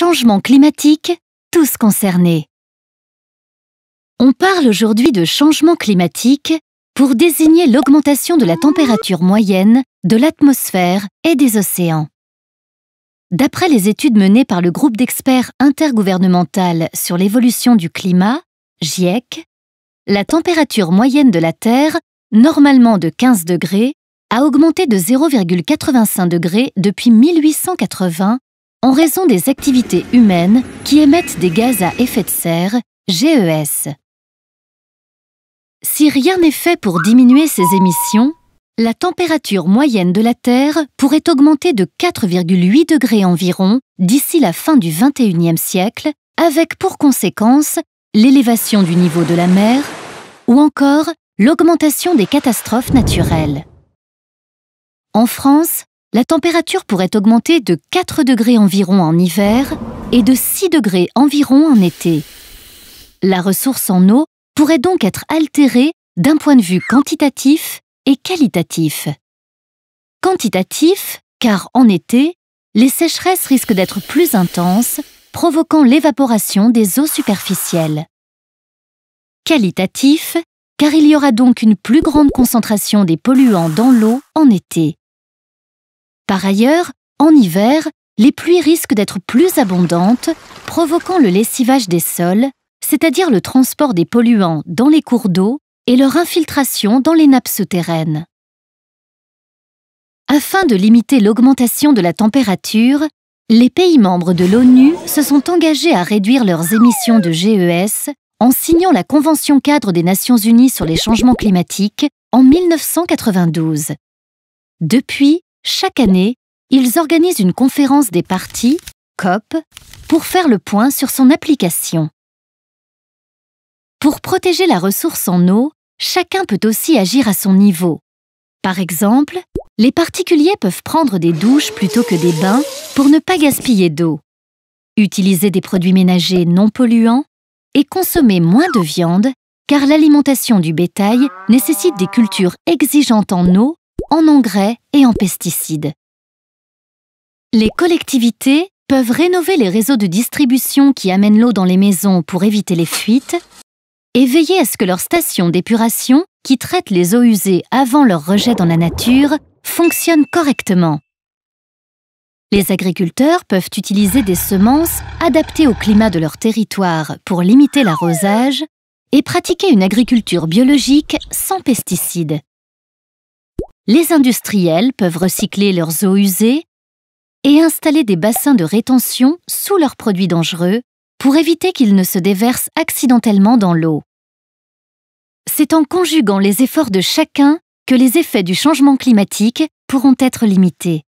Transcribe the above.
Changement climatique, tous concernés. On parle aujourd'hui de changement climatique pour désigner l'augmentation de la température moyenne de l'atmosphère et des océans. D'après les études menées par le groupe d'experts intergouvernemental sur l'évolution du climat, GIEC, la température moyenne de la Terre, normalement de 15 degrés, a augmenté de 0,85 degrés depuis 1880 en raison des activités humaines qui émettent des gaz à effet de serre, GES. Si rien n'est fait pour diminuer ces émissions, la température moyenne de la Terre pourrait augmenter de 4,8 degrés environ d'ici la fin du XXIe siècle, avec pour conséquence l'élévation du niveau de la mer ou encore l'augmentation des catastrophes naturelles. En France, la température pourrait augmenter de 4 degrés environ en hiver et de 6 degrés environ en été. La ressource en eau pourrait donc être altérée d'un point de vue quantitatif et qualitatif. Quantitatif, car en été, les sécheresses risquent d'être plus intenses, provoquant l'évaporation des eaux superficielles. Qualitatif, car il y aura donc une plus grande concentration des polluants dans l'eau en été. Par ailleurs, en hiver, les pluies risquent d'être plus abondantes, provoquant le lessivage des sols, c'est-à-dire le transport des polluants dans les cours d'eau et leur infiltration dans les nappes souterraines. Afin de limiter l'augmentation de la température, les pays membres de l'ONU se sont engagés à réduire leurs émissions de GES en signant la Convention-cadre des Nations Unies sur les changements climatiques en 1992. Depuis, chaque année, ils organisent une conférence des parties, COP, pour faire le point sur son application. Pour protéger la ressource en eau, chacun peut aussi agir à son niveau. Par exemple, les particuliers peuvent prendre des douches plutôt que des bains pour ne pas gaspiller d'eau, utiliser des produits ménagers non polluants et consommer moins de viande, car l'alimentation du bétail nécessite des cultures exigeantes en eau, en engrais et en pesticides. Les collectivités peuvent rénover les réseaux de distribution qui amènent l'eau dans les maisons pour éviter les fuites et veiller à ce que leurs stations d'épuration, qui traitent les eaux usées avant leur rejet dans la nature, fonctionnent correctement. Les agriculteurs peuvent utiliser des semences adaptées au climat de leur territoire pour limiter l'arrosage et pratiquer une agriculture biologique sans pesticides. Les industriels peuvent recycler leurs eaux usées et installer des bassins de rétention sous leurs produits dangereux pour éviter qu'ils ne se déversent accidentellement dans l'eau. C'est en conjuguant les efforts de chacun que les effets du changement climatique pourront être limités.